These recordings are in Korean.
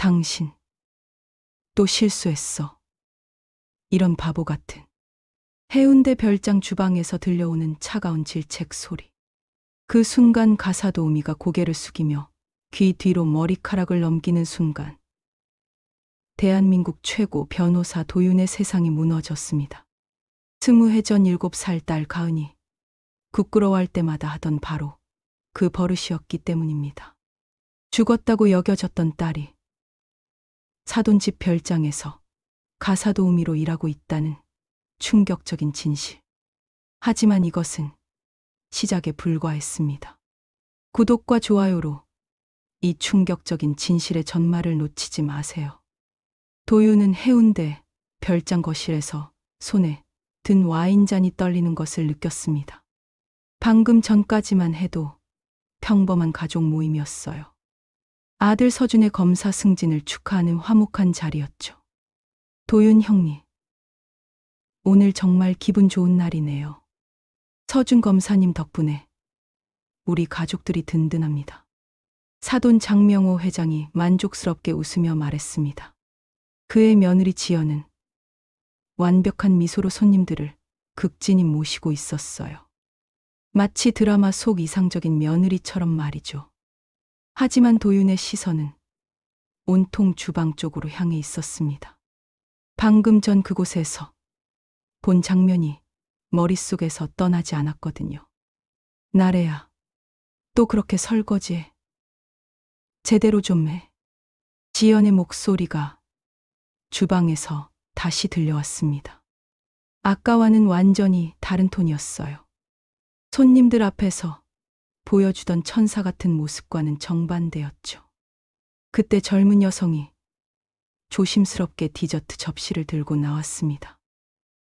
당신 또 실수했어. 이런 바보 같은. 해운대 별장 주방에서 들려오는 차가운 질책 소리. 그 순간 가사도우미가 고개를 숙이며 귀 뒤로 머리카락을 넘기는 순간 대한민국 최고 변호사 도윤의 세상이 무너졌습니다. 20해 전 7살 딸 가은이 부끄러워할 때마다 하던 바로 그 버릇이었기 때문입니다. 죽었다고 여겨졌던 딸이 사돈집 별장에서 가사도우미로 일하고 있다는 충격적인 진실. 하지만 이것은 시작에 불과했습니다. 구독과 좋아요로 이 충격적인 진실의 전말을 놓치지 마세요. 도윤은 해운대 별장 거실에서 손에 든 와인잔이 떨리는 것을 느꼈습니다. 방금 전까지만 해도 평범한 가족 모임이었어요. 아들 서준의 검사 승진을 축하하는 화목한 자리였죠. 도윤 형님, 오늘 정말 기분 좋은 날이네요. 서준 검사님 덕분에 우리 가족들이 든든합니다. 사돈 장명호 회장이 만족스럽게 웃으며 말했습니다. 그의 며느리 지연은 완벽한 미소로 손님들을 극진히 모시고 있었어요. 마치 드라마 속 이상적인 며느리처럼 말이죠. 하지만 도윤의 시선은 온통 주방 쪽으로 향해 있었습니다. 방금 전 그곳에서 본 장면이 머릿속에서 떠나지 않았거든요. 나래야, 또 그렇게 설거지해. 제대로 좀 해. 지연의 목소리가 주방에서 다시 들려왔습니다. 아까와는 완전히 다른 톤이었어요. 손님들 앞에서 보여주던 천사 같은 모습과는 정반대였죠. 그때 젊은 여성이 조심스럽게 디저트 접시를 들고 나왔습니다.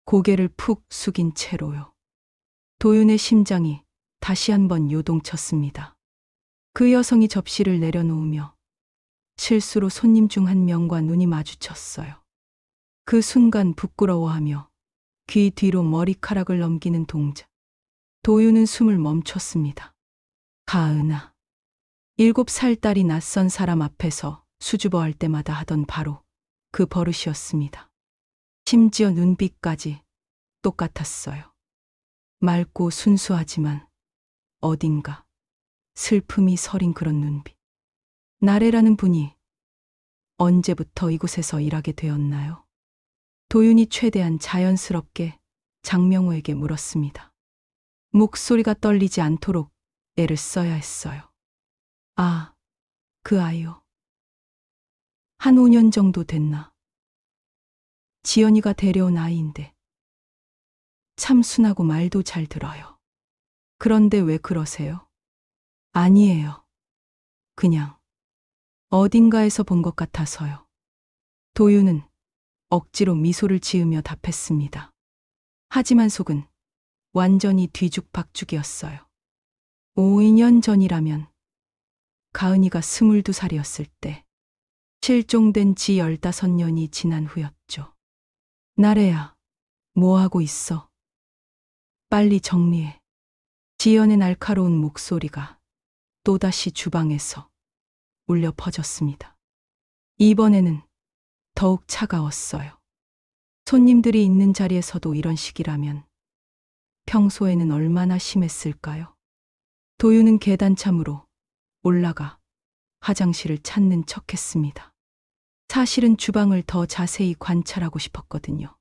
고개를 푹 숙인 채로요. 도윤의 심장이 다시 한번 요동쳤습니다. 그 여성이 접시를 내려놓으며 실수로 손님 중 한 명과 눈이 마주쳤어요. 그 순간 부끄러워하며 귀 뒤로 머리카락을 넘기는 동작. 도윤은 숨을 멈췄습니다. 가은아. 7살 딸이 낯선 사람 앞에서 수줍어할 때마다 하던 바로 그 버릇이었습니다. 심지어 눈빛까지 똑같았어요. 맑고 순수하지만 어딘가 슬픔이 서린 그런 눈빛. 나래라는 분이 언제부터 이곳에서 일하게 되었나요? 도윤이 최대한 자연스럽게 장명호에게 물었습니다. 목소리가 떨리지 않도록 애를 써야 했어요. 아, 그 아이요. 한 5년 정도 됐나? 지연이가 데려온 아이인데 참 순하고 말도 잘 들어요. 그런데 왜 그러세요? 아니에요. 그냥 어딘가에서 본 것 같아서요. 도윤은 억지로 미소를 지으며 답했습니다. 하지만 속은 완전히 뒤죽박죽이었어요. 5년 전이라면 가은이가 22살이었을 때 실종된 지 15년이 지난 후였죠. 나래야, 뭐하고 있어? 빨리 정리해. 지연의 날카로운 목소리가 또다시 주방에서 울려 퍼졌습니다. 이번에는 더욱 차가웠어요. 손님들이 있는 자리에서도 이런 식이라면 평소에는 얼마나 심했을까요? 도윤은 계단참으로 올라가 화장실을 찾는 척했습니다. 사실은 주방을 더 자세히 관찰하고 싶었거든요.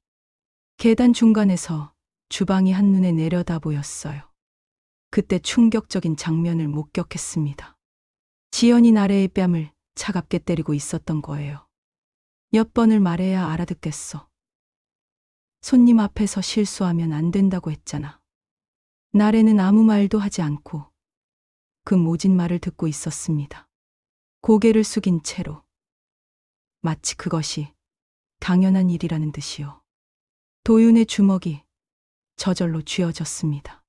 계단 중간에서 주방이 한눈에 내려다 보였어요. 그때 충격적인 장면을 목격했습니다. 지연이 나래의 뺨을 차갑게 때리고 있었던 거예요. 몇 번을 말해야 알아듣겠어. 손님 앞에서 실수하면 안 된다고 했잖아. 나래는 아무 말도 하지 않고 그 모진 말을 듣고 있었습니다. 고개를 숙인 채로 마치 그것이 당연한 일이라는 듯이요. 도윤의 주먹이 저절로 쥐어졌습니다.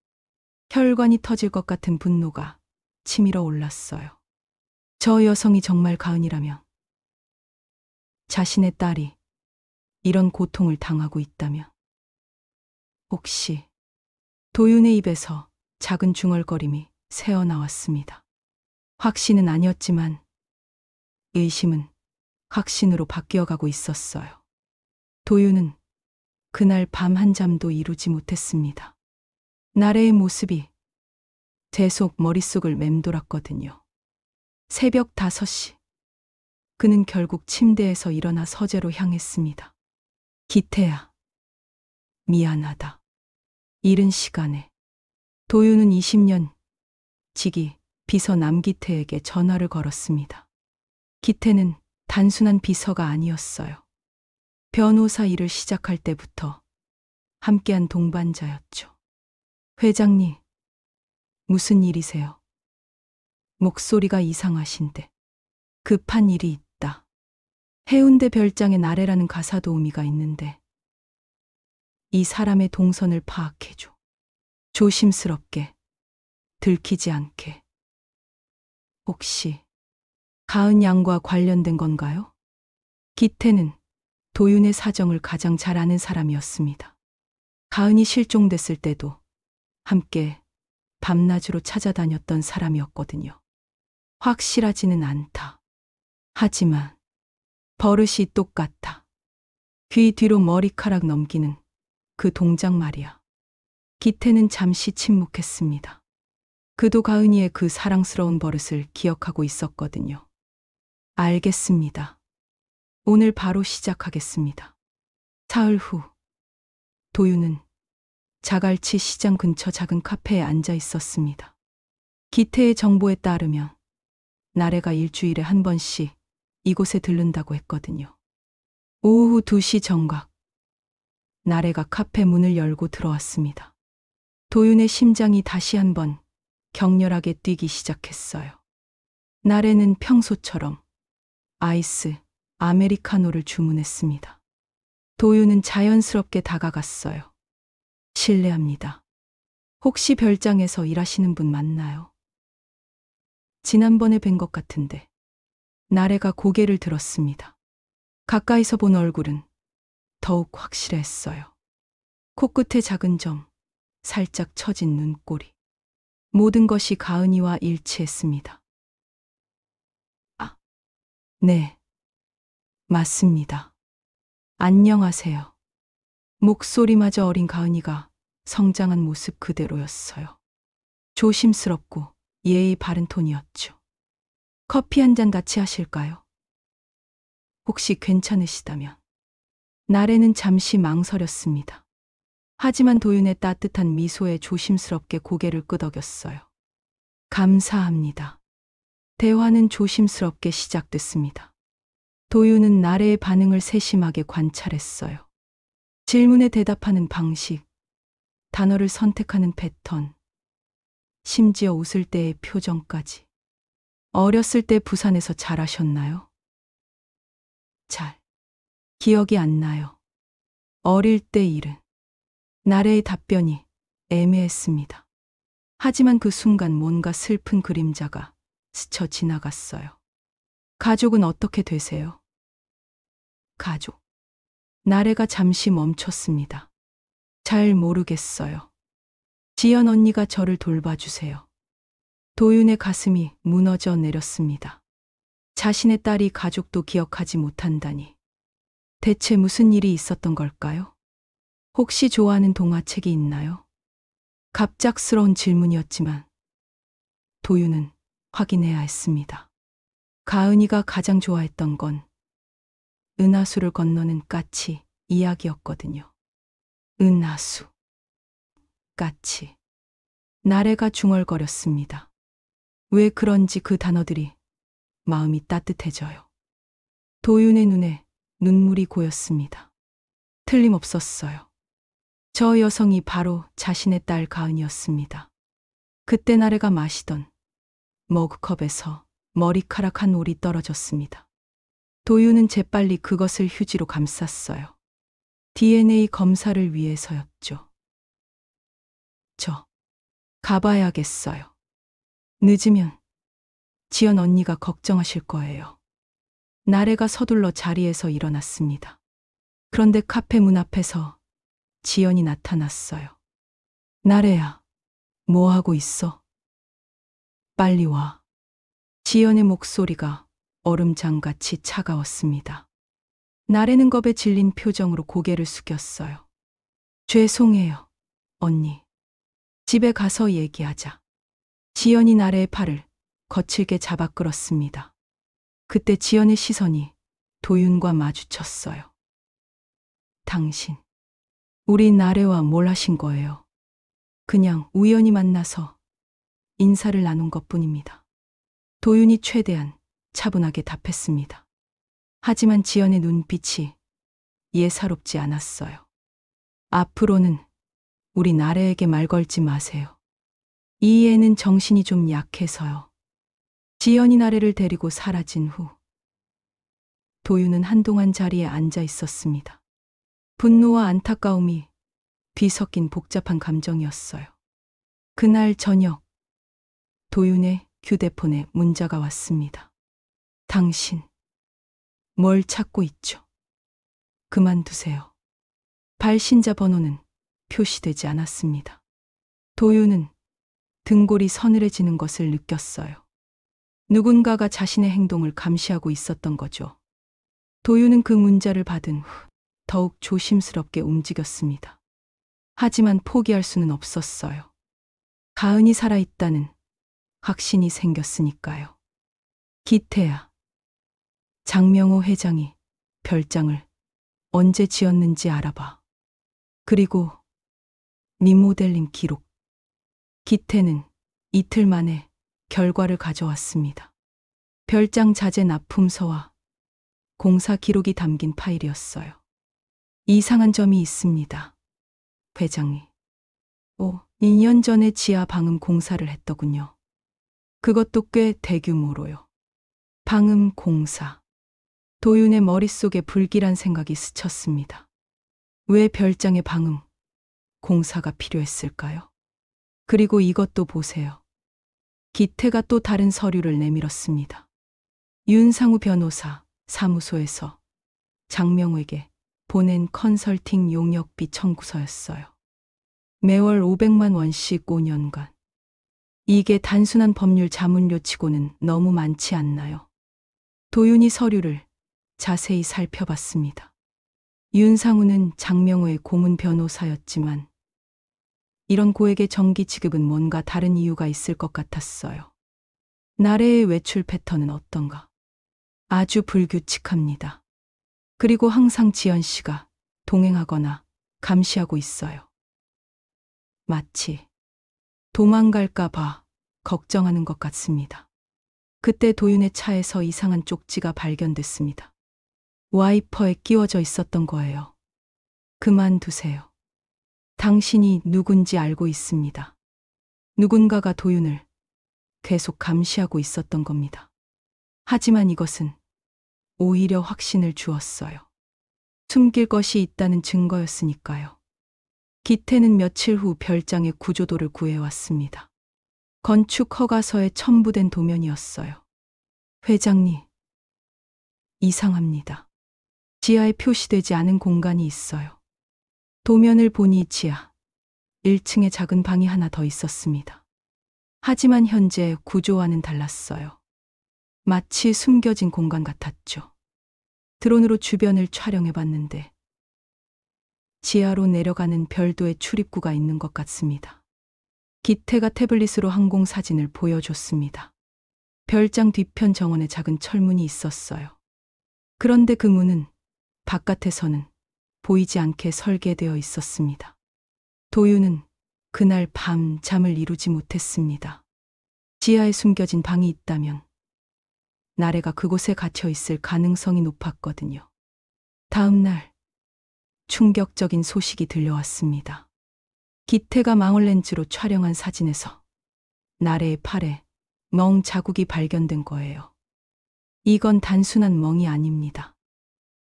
혈관이 터질 것 같은 분노가 치밀어 올랐어요. 저 여성이 정말 가은이라면, 자신의 딸이 이런 고통을 당하고 있다면, 혹시 도윤의 입에서 작은 중얼거림이 새어나왔습니다. 확신은 아니었지만 의심은 확신으로 바뀌어가고 있었어요. 도윤은 그날 밤 한잠도 이루지 못했습니다. 나래의 모습이 계속 머릿속을 맴돌았거든요. 새벽 5시. 그는 결국 침대에서 일어나 서재로 향했습니다. 기태야, 미안하다. 이른 시간에. 도윤은 20년 지기 비서 남기태에게 전화를 걸었습니다. 기태는 단순한 비서가 아니었어요. 변호사 일을 시작할 때부터 함께한 동반자였죠. 회장님, 무슨 일이세요? 목소리가 이상하신데. 급한 일이 있다. 해운대 별장에 나래라는 가사 도우미가 있는데 이 사람의 동선을 파악해줘. 조심스럽게, 들키지 않게. 혹시 가은 양과 관련된 건가요? 기태는 도윤의 사정을 가장 잘 아는 사람이었습니다. 가은이 실종됐을 때도 함께 밤낮으로 찾아다녔던 사람이었거든요. 확실하지는 않다. 하지만 버릇이 똑같아. 귀 뒤로 머리카락 넘기는 그 동작 말이야. 기태는 잠시 침묵했습니다. 그도 가은이의 그 사랑스러운 버릇을 기억하고 있었거든요. 알겠습니다. 오늘 바로 시작하겠습니다. 사흘 후, 도윤은 자갈치 시장 근처 작은 카페에 앉아 있었습니다. 기태의 정보에 따르면 나래가 일주일에 한 번씩 이곳에 들른다고 했거든요. 오후 2시 정각, 나래가 카페 문을 열고 들어왔습니다. 도윤의 심장이 다시 한번 격렬하게 뛰기 시작했어요. 나래는 평소처럼 아이스 아메리카노를 주문했습니다. 도윤은 자연스럽게 다가갔어요. 실례합니다. 혹시 별장에서 일하시는 분 맞나요? 지난번에 뵌 것 같은데. 나래가 고개를 들었습니다. 가까이서 본 얼굴은 더욱 확실했어요. 코끝의 작은 점, 살짝 처진 눈꼬리. 모든 것이 가은이와 일치했습니다. 아, 네, 맞습니다. 안녕하세요. 목소리마저 어린 가은이가 성장한 모습 그대로였어요. 조심스럽고 예의 바른 톤이었죠. 커피 한 잔 같이 하실까요? 혹시 괜찮으시다면. 나래는 잠시 망설였습니다. 하지만 도윤의 따뜻한 미소에 조심스럽게 고개를 끄덕였어요. 감사합니다. 대화는 조심스럽게 시작됐습니다. 도윤은 나래의 반응을 세심하게 관찰했어요. 질문에 대답하는 방식, 단어를 선택하는 패턴, 심지어 웃을 때의 표정까지. 어렸을 때 부산에서 잘하셨나요? 잘. 기억이 안 나요. 어릴 때 일은. 나래의 답변이 애매했습니다. 하지만 그 순간 뭔가 슬픈 그림자가 스쳐 지나갔어요. 가족은 어떻게 되세요? 가족. 나래가 잠시 멈췄습니다. 잘 모르겠어요. 지연 언니가 저를 돌봐주세요. 도윤의 가슴이 무너져 내렸습니다. 자신의 딸이 가족도 기억하지 못한다니. 대체 무슨 일이 있었던 걸까요? 혹시 좋아하는 동화책이 있나요? 갑작스러운 질문이었지만 도윤은 확인해야 했습니다. 가은이가 가장 좋아했던 건 은하수를 건너는 까치 이야기였거든요. 은하수. 까치. 나래가 중얼거렸습니다. 왜 그런지 그 단어들이 마음이 따뜻해져요. 도윤의 눈에 눈물이 고였습니다. 틀림없었어요. 저 여성이 바로 자신의 딸 가은이었습니다. 그때 나래가 마시던 머그컵에서 머리카락 한 올이 떨어졌습니다. 도윤은 재빨리 그것을 휴지로 감쌌어요. DNA 검사를 위해서였죠. 저 가봐야겠어요. 늦으면 지연 언니가 걱정하실 거예요. 나래가 서둘러 자리에서 일어났습니다. 그런데 카페 문 앞에서 지연이 나타났어요. 나래야, 뭐 하고 있어? 빨리 와. 지연의 목소리가 얼음장같이 차가웠습니다. 나래는 겁에 질린 표정으로 고개를 숙였어요. 죄송해요, 언니. 집에 가서 얘기하자. 지연이 나래의 팔을 거칠게 잡아 끌었습니다. 그때 지연의 시선이 도윤과 마주쳤어요. 당신, 우리 나래와 뭘 하신 거예요? 그냥 우연히 만나서 인사를 나눈 것뿐입니다. 도윤이 최대한 차분하게 답했습니다. 하지만 지연의 눈빛이 예사롭지 않았어요. 앞으로는 우리 나래에게 말 걸지 마세요. 이 애는 정신이 좀 약해서요. 지연이 나래를 데리고 사라진 후 도윤은 한동안 자리에 앉아 있었습니다. 분노와 안타까움이 뒤섞인 복잡한 감정이었어요. 그날 저녁 도윤의 휴대폰에 문자가 왔습니다. 당신, 뭘 찾고 있죠? 그만두세요. 발신자 번호는 표시되지 않았습니다. 도윤은 등골이 서늘해지는 것을 느꼈어요. 누군가가 자신의 행동을 감시하고 있었던 거죠. 도윤은 그 문자를 받은 후 더욱 조심스럽게 움직였습니다. 하지만 포기할 수는 없었어요. 가은이 살아있다는 확신이 생겼으니까요. 기태야, 장명호 회장이 별장을 언제 지었는지 알아봐. 그리고 리모델링 기록. 기태는 이틀 만에 결과를 가져왔습니다. 별장 자재 납품서와 공사 기록이 담긴 파일이었어요. 이상한 점이 있습니다. 회장이 2년 전에 지하 방음 공사를 했더군요. 그것도 꽤 대규모로요. 방음 공사. 도윤의 머릿속에 불길한 생각이 스쳤습니다. 왜 별장의 방음 공사가 필요했을까요? 그리고 이것도 보세요. 기태가 또 다른 서류를 내밀었습니다. 윤상우 변호사 사무소에서 장명호에게 보낸 컨설팅 용역비 청구서였어요. 매월 500만 원씩 5년간. 이게 단순한 법률 자문료치고는 너무 많지 않나요? 도윤이 서류를 자세히 살펴봤습니다. 윤상우는 장명호의 고문 변호사였지만 이런 고액의 정기 지급은 뭔가 다른 이유가 있을 것 같았어요. 나래의 외출 패턴은 어떤가? 아주 불규칙합니다. 그리고 항상 지연 씨가 동행하거나 감시하고 있어요. 마치 도망갈까 봐 걱정하는 것 같습니다. 그때 도윤의 차에서 이상한 쪽지가 발견됐습니다. 와이퍼에 끼워져 있었던 거예요. 그만두세요. 당신이 누군지 알고 있습니다. 누군가가 도윤을 계속 감시하고 있었던 겁니다. 하지만 이것은 오히려 확신을 주었어요. 숨길 것이 있다는 증거였으니까요. 기태는 며칠 후 별장의 구조도를 구해왔습니다. 건축 허가서에 첨부된 도면이었어요. 회장님, 이상합니다. 지하에 표시되지 않은 공간이 있어요. 도면을 보니 지하 1층에 작은 방이 하나 더 있었습니다. 하지만 현재 구조와는 달랐어요. 마치 숨겨진 공간 같았죠. 드론으로 주변을 촬영해봤는데 지하로 내려가는 별도의 출입구가 있는 것 같습니다. 기태가 태블릿으로 항공 사진을 보여줬습니다. 별장 뒤편 정원에 작은 철문이 있었어요. 그런데 그 문은 바깥에서는 보이지 않게 설계되어 있었습니다. 도윤은 그날 밤 잠을 이루지 못했습니다. 지하에 숨겨진 방이 있다면 나래가 그곳에 갇혀 있을 가능성이 높았거든요. 다음 날 충격적인 소식이 들려왔습니다. 기태가 망원렌즈로 촬영한 사진에서 나래의 팔에 멍 자국이 발견된 거예요. 이건 단순한 멍이 아닙니다.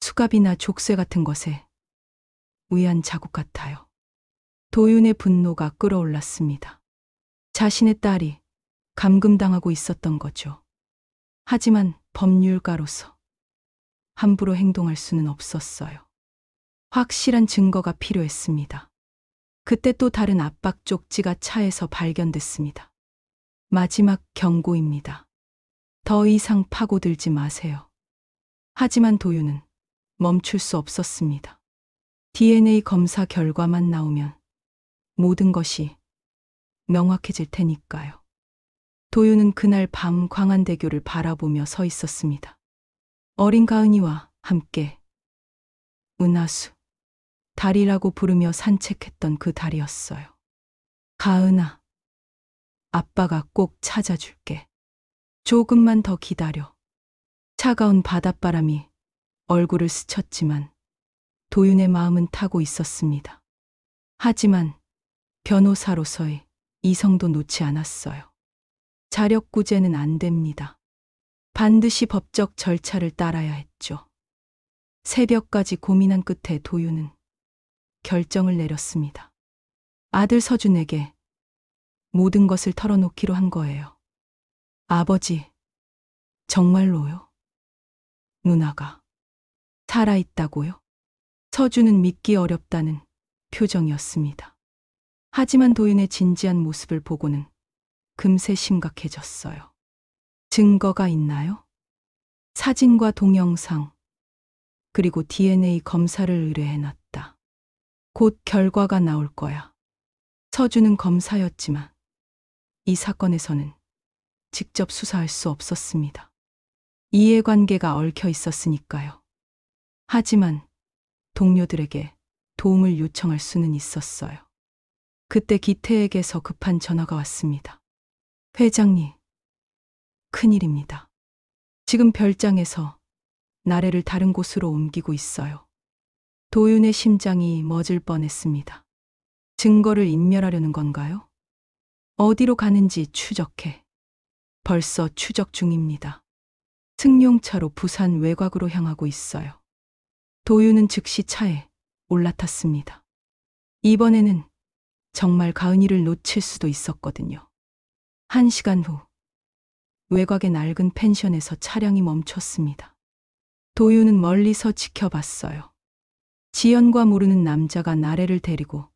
수갑이나 족쇄 같은 것에 위한 자국 같아요. 도윤의 분노가 끓어올랐습니다. 자신의 딸이 감금당하고 있었던 거죠. 하지만 법률가로서 함부로 행동할 수는 없었어요. 확실한 증거가 필요했습니다. 그때 또 다른 압박 쪽지가 차에서 발견됐습니다. 마지막 경고입니다. 더 이상 파고들지 마세요. 하지만 도윤은 멈출 수 없었습니다. DNA 검사 결과만 나오면 모든 것이 명확해질 테니까요. 도윤은 그날 밤 광안대교를 바라보며 서 있었습니다. 어린 가은이와 함께 은하수, 달이라고 부르며 산책했던 그 달이었어요. 가은아, 아빠가 꼭 찾아줄게. 조금만 더 기다려. 차가운 바닷바람이 얼굴을 스쳤지만 도윤의 마음은 타고 있었습니다. 하지만 변호사로서의 이성도 놓지 않았어요. 자력구제는 안 됩니다. 반드시 법적 절차를 따라야 했죠. 새벽까지 고민한 끝에 도윤은 결정을 내렸습니다. 아들 서준에게 모든 것을 털어놓기로 한 거예요. 아버지, 정말로요? 누나가 살아있다고요? 서준은 믿기 어렵다는 표정이었습니다. 하지만 도윤의 진지한 모습을 보고는 금세 심각해졌어요. 증거가 있나요? 사진과 동영상, 그리고 DNA 검사를 의뢰해놨다. 곧 결과가 나올 거야. 서준은 검사였지만 이 사건에서는 직접 수사할 수 없었습니다. 이해관계가 얽혀 있었으니까요. 하지만 동료들에게 도움을 요청할 수는 있었어요. 그때 기태에게서 급한 전화가 왔습니다. 회장님, 큰일입니다. 지금 별장에서 나래를 다른 곳으로 옮기고 있어요. 도윤의 심장이 멎을 뻔했습니다. 증거를 인멸하려는 건가요? 어디로 가는지 추적해. 벌써 추적 중입니다. 승용차로 부산 외곽으로 향하고 있어요. 도윤은 즉시 차에 올라탔습니다. 이번에는 정말 가은이를 놓칠 수도 있었거든요. 1시간 후 외곽의 낡은 펜션에서 차량이 멈췄습니다. 도윤은 멀리서 지켜봤어요. 지연과 모르는 남자가 나래를 데리고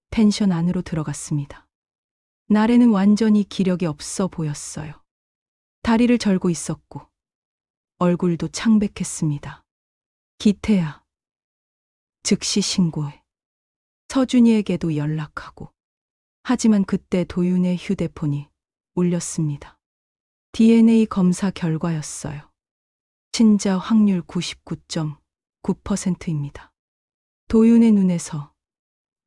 펜션 안으로 들어갔습니다. 나래는 완전히 기력이 없어 보였어요. 다리를 절고 있었고 얼굴도 창백했습니다. 기태야, 즉시 신고해. 서준이에게도 연락하고. 하지만 그때 도윤의 휴대폰이 울렸습니다. DNA 검사 결과였어요. 친자 확률 99.9%입니다. 도윤의 눈에서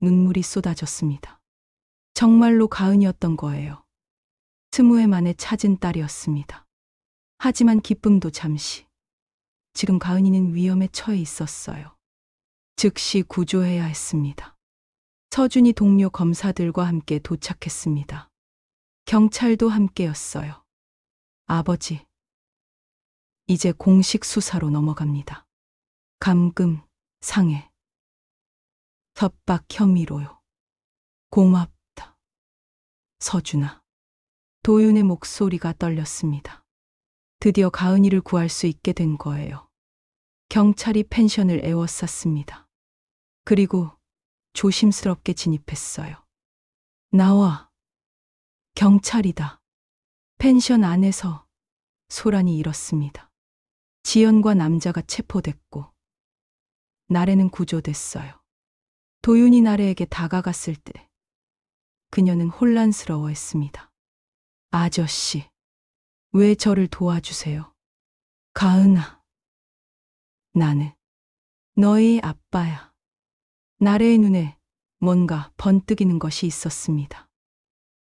눈물이 쏟아졌습니다. 정말로 가은이었던 거예요. 20해 만에 찾은 딸이었습니다. 하지만 기쁨도 잠시. 지금 가은이는 위험에 처해 있었어요. 즉시 구조해야 했습니다. 서준이 동료 검사들과 함께 도착했습니다. 경찰도 함께였어요. 아버지, 이제 공식 수사로 넘어갑니다. 감금, 상해, 협박 혐의로요. 고맙다. 서준아. 도윤의 목소리가 떨렸습니다. 드디어 가은이를 구할 수 있게 된 거예요. 경찰이 펜션을 에워쌌습니다. 그리고 조심스럽게 진입했어요. 나와. 경찰이다. 펜션 안에서 소란이 일었습니다. 지연과 남자가 체포됐고 나래는 구조됐어요. 도윤이 나래에게 다가갔을 때 그녀는 혼란스러워했습니다. 아저씨, 왜 저를 도와주세요? 가은아, 나는 너의 아빠야. 나래의 눈에 뭔가 번뜩이는 것이 있었습니다.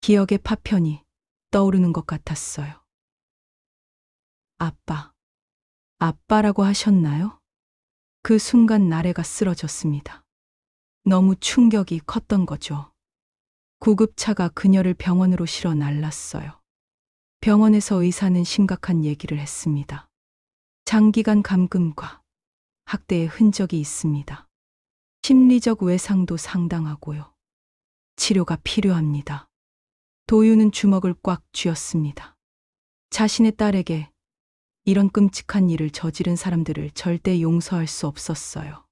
기억의 파편이 떠오르는 것 같았어요. 아빠, 아빠라고 하셨나요? 그 순간 나래가 쓰러졌습니다. 너무 충격이 컸던 거죠. 구급차가 그녀를 병원으로 실어 날랐어요. 병원에서 의사는 심각한 얘기를 했습니다. 장기간 감금과 학대의 흔적이 있습니다. 심리적 외상도 상당하고요. 치료가 필요합니다. 도윤은 주먹을 꽉 쥐었습니다. 자신의 딸에게 이런 끔찍한 일을 저지른 사람들을 절대 용서할 수 없었어요.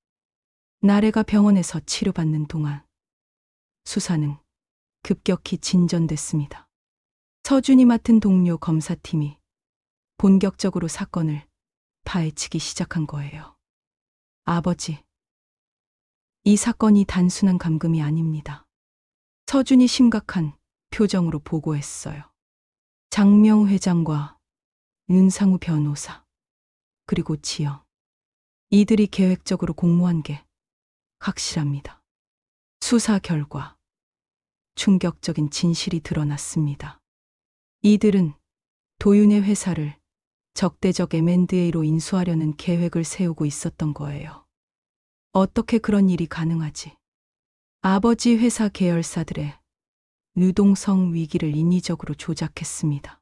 나래가 병원에서 치료받는 동안 수사는 급격히 진전됐습니다. 서준이 맡은 동료 검사팀이 본격적으로 사건을 파헤치기 시작한 거예요. 아버지, 이 사건이 단순한 감금이 아닙니다. 서준이 심각한 표정으로 보고했어요. 장명 회장과 윤상우 변호사, 그리고 지영. 이들이 계획적으로 공모한 게 확실합니다. 수사 결과 충격적인 진실이 드러났습니다. 이들은 도윤의 회사를 적대적 M&A로 인수하려는 계획을 세우고 있었던 거예요. 어떻게 그런 일이 가능하지? 아버지 회사 계열사들의 유동성 위기를 인위적으로 조작했습니다.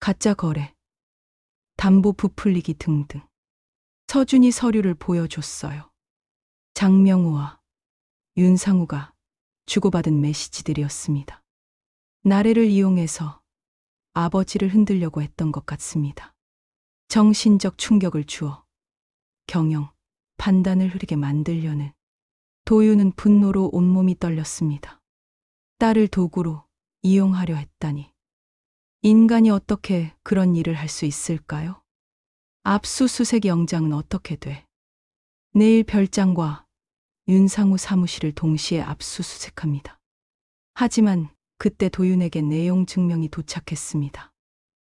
가짜 거래, 담보 부풀리기 등등. 서준이 서류를 보여줬어요. 장명우와 윤상우가 주고받은 메시지들이었습니다. 나래를 이용해서 아버지를 흔들려고 했던 것 같습니다. 정신적 충격을 주어 경영, 판단을 흐리게 만들려는. 도윤은 분노로 온몸이 떨렸습니다. 딸을 도구로 이용하려 했다니. 인간이 어떻게 그런 일을 할 수 있을까요? 압수수색 영장은 어떻게 돼? 내일 별장과 윤상우 사무실을 동시에 압수수색합니다. 하지만 그때 도윤에게 내용 증명이 도착했습니다.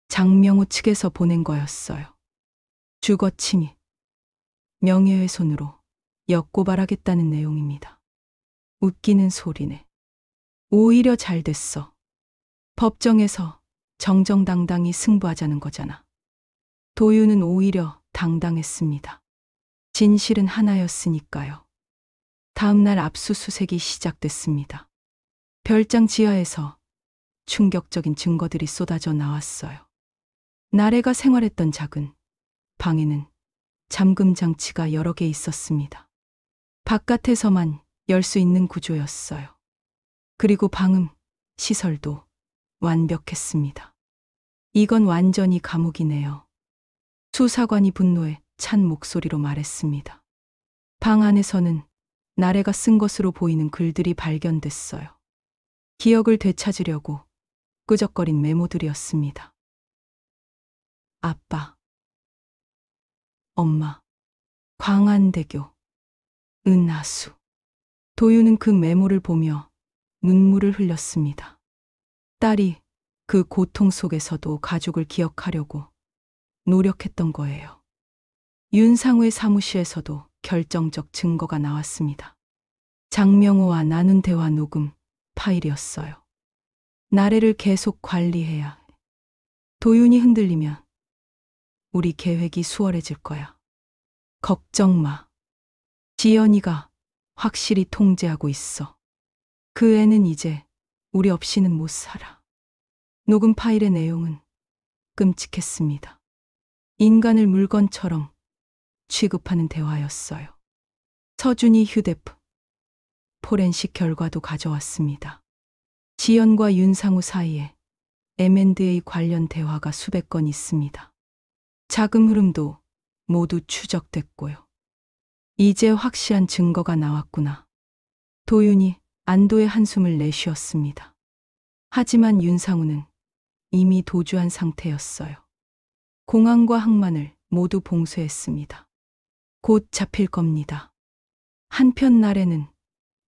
장명우 측에서 보낸 거였어요. 주거침입, 명예훼손으로 역고발하겠다는 내용입니다. 웃기는 소리네. 오히려 잘 됐어. 법정에서 정정당당히 승부하자는 거잖아. 도윤은 오히려 당당했습니다. 진실은 하나였으니까요. 다음 날 압수수색이 시작됐습니다. 별장 지하에서 충격적인 증거들이 쏟아져 나왔어요. 나래가 생활했던 작은 방에는 잠금 장치가 여러 개 있었습니다. 바깥에서만 열 수 있는 구조였어요. 그리고 방음 시설도 완벽했습니다. 이건 완전히 감옥이네요. 수사관이 분노에 찬 목소리로 말했습니다. 방 안에서는 나래가 쓴 것으로 보이는 글들이 발견됐어요. 기억을 되찾으려고 끄적거린 메모들이었습니다. 아빠, 엄마, 광안대교, 은하수. 도윤은 그 메모를 보며 눈물을 흘렸습니다. 딸이 그 고통 속에서도 가족을 기억하려고 노력했던 거예요. 윤상우의 사무실에서도 결정적 증거가 나왔습니다. 장명호와 나눈 대화 녹음 파일이었어요. 나래를 계속 관리해야 해. 도윤이 흔들리면 우리 계획이 수월해질 거야. 걱정 마. 지연이가 확실히 통제하고 있어. 그 애는 이제 우리 없이는 못 살아. 녹음 파일의 내용은 끔찍했습니다. 인간을 물건처럼 취급하는 대화였어요. 서준이 휴대폰, 포렌식 결과도 가져왔습니다. 지연과 윤상우 사이에 M&A 관련 대화가 수백 건 있습니다. 자금 흐름도 모두 추적됐고요. 이제 확실한 증거가 나왔구나. 도윤이 안도의 한숨을 내쉬었습니다. 하지만 윤상우는 이미 도주한 상태였어요. 공항과 항만을 모두 봉쇄했습니다. 곧 잡힐 겁니다. 한편 나래는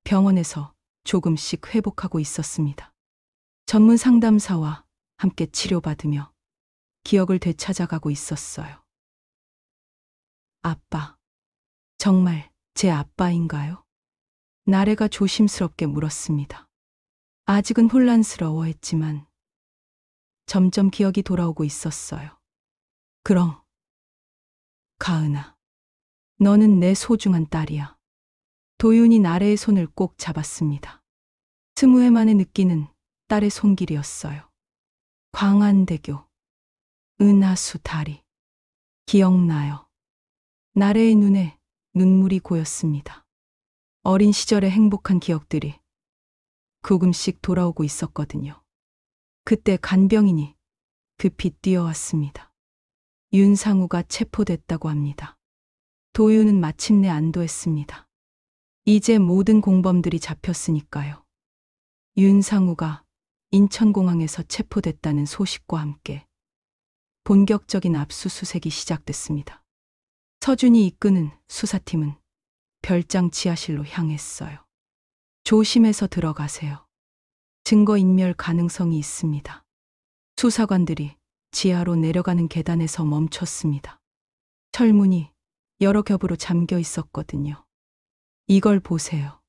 병원에서 조금씩 회복하고 있었습니다. 전문 상담사와 함께 치료받으며 기억을 되찾아가고 있었어요. 아빠, 정말 제 아빠인가요? 나래가 조심스럽게 물었습니다. 아직은 혼란스러워했지만 점점 기억이 돌아오고 있었어요. 그럼, 가은아, 너는 내 소중한 딸이야. 도윤이 나래의 손을 꼭 잡았습니다. 20회 만에 느끼는 딸의 손길이었어요. 광안대교, 은하수 다리. 기억나요. 나래의 눈에 눈물이 고였습니다. 어린 시절의 행복한 기억들이 조금씩 돌아오고 있었거든요. 그때 간병인이 급히 뛰어왔습니다. 윤상우가 체포됐다고 합니다. 도윤은 마침내 안도했습니다. 이제 모든 공범들이 잡혔으니까요. 윤상우가 인천공항에서 체포됐다는 소식과 함께 본격적인 압수수색이 시작됐습니다. 서준이 이끄는 수사팀은 별장 지하실로 향했어요. 조심해서 들어가세요. 증거인멸 가능성이 있습니다. 수사관들이 지하로 내려가는 계단에서 멈췄습니다. 철문이 여러 겹으로 잠겨 있었거든요. 이걸 보세요.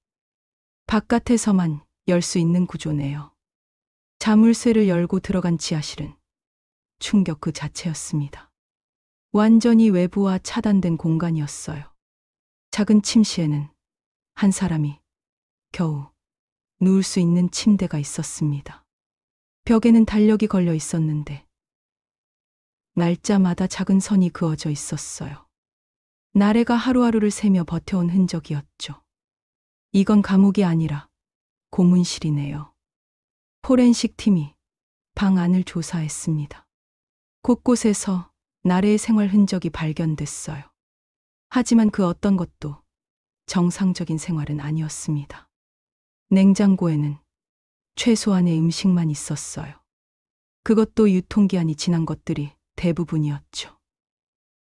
바깥에서만 열 수 있는 구조네요. 자물쇠를 열고 들어간 지하실은 충격 그 자체였습니다. 완전히 외부와 차단된 공간이었어요. 작은 침실에는 한 사람이 겨우 누울 수 있는 침대가 있었습니다. 벽에는 달력이 걸려 있었는데 날짜마다 작은 선이 그어져 있었어요. 나래가 하루하루를 세며 버텨온 흔적이었죠. 이건 감옥이 아니라 고문실이네요. 포렌식 팀이 방 안을 조사했습니다. 곳곳에서 나래의 생활 흔적이 발견됐어요. 하지만 그 어떤 것도 정상적인 생활은 아니었습니다. 냉장고에는 최소한의 음식만 있었어요. 그것도 유통기한이 지난 것들이 대부분이었죠.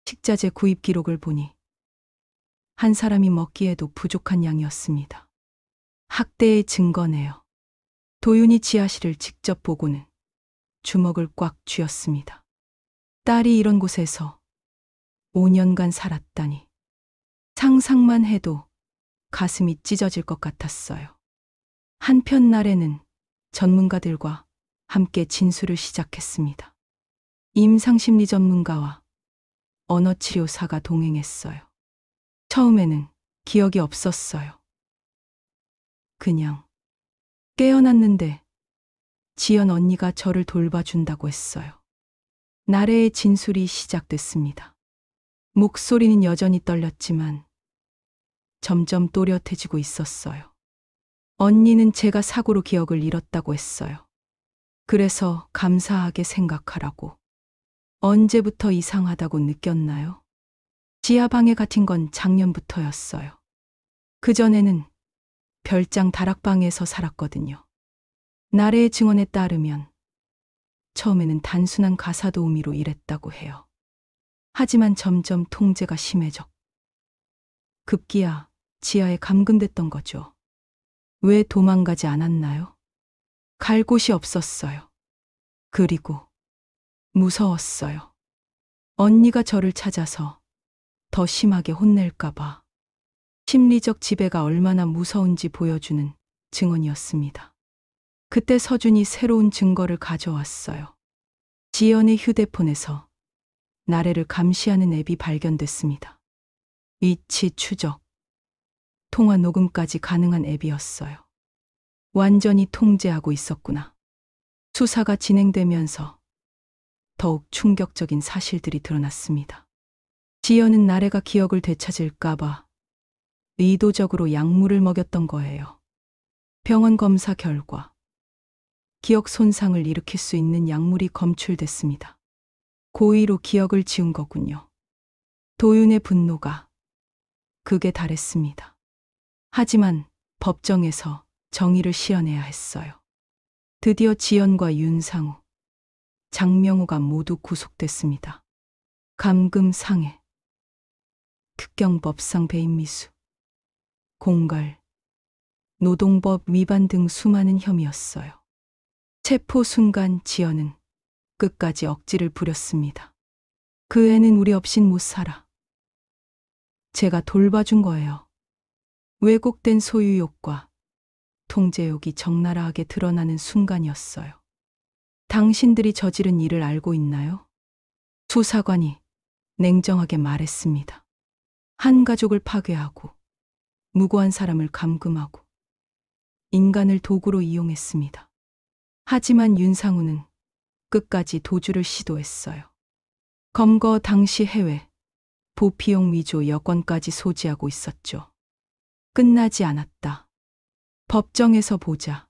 식자재 구입 기록을 보니 한 사람이 먹기에도 부족한 양이었습니다. 학대의 증거네요. 도윤이 지하실을 직접 보고는 주먹을 꽉 쥐었습니다. 딸이 이런 곳에서 5년간 살았다니. 상상만 해도 가슴이 찢어질 것 같았어요. 한편 나래는 전문가들과 함께 진술을 시작했습니다. 임상심리 전문가와 언어치료사가 동행했어요. 처음에는 기억이 없었어요. 그냥 깨어났는데 지연 언니가 저를 돌봐준다고 했어요. 나래의 진술이 시작됐습니다. 목소리는 여전히 떨렸지만 점점 또렷해지고 있었어요. 언니는 제가 사고로 기억을 잃었다고 했어요. 그래서 감사하게 생각하라고. 언제부터 이상하다고 느꼈나요? 지하방에 갇힌 건 작년부터였어요. 그전에는 별장 다락방에서 살았거든요. 나래의 증언에 따르면 처음에는 단순한 가사 도우미로 일했다고 해요. 하지만 점점 통제가 심해져 급기야 지하에 감금됐던 거죠. 왜 도망가지 않았나요? 갈 곳이 없었어요. 그리고 무서웠어요. 언니가 저를 찾아서 더 심하게 혼낼까봐. 심리적 지배가 얼마나 무서운지 보여주는 증언이었습니다. 그때 서준이 새로운 증거를 가져왔어요. 지연의 휴대폰에서 나래를 감시하는 앱이 발견됐습니다. 위치 추적, 통화 녹음까지 가능한 앱이었어요. 완전히 통제하고 있었구나. 수사가 진행되면서 더욱 충격적인 사실들이 드러났습니다. 지연은 나래가 기억을 되찾을까봐 의도적으로 약물을 먹였던 거예요. 병원 검사 결과 기억 손상을 일으킬 수 있는 약물이 검출됐습니다. 고의로 기억을 지운 거군요. 도윤의 분노가 극에 달했습니다. 하지만 법정에서 정의를 실현해야 했어요. 드디어 지연과 윤상우, 장명호가 모두 구속됐습니다. 감금 상해, 특경법상 배임미수, 공갈, 노동법 위반 등 수많은 혐의였어요. 체포 순간 지연은 끝까지 억지를 부렸습니다. 그 애는 우리 없인 못 살아. 제가 돌봐준 거예요. 왜곡된 소유욕과 통제욕이 적나라하게 드러나는 순간이었어요. 당신들이 저지른 일을 알고 있나요? 수사관이 냉정하게 말했습니다. 한 가족을 파괴하고 무고한 사람을 감금하고 인간을 도구로 이용했습니다. 하지만 윤상우는 끝까지 도주를 시도했어요. 검거 당시 해외 보피용 위조 여권까지 소지하고 있었죠. 끝나지 않았다. 법정에서 보자.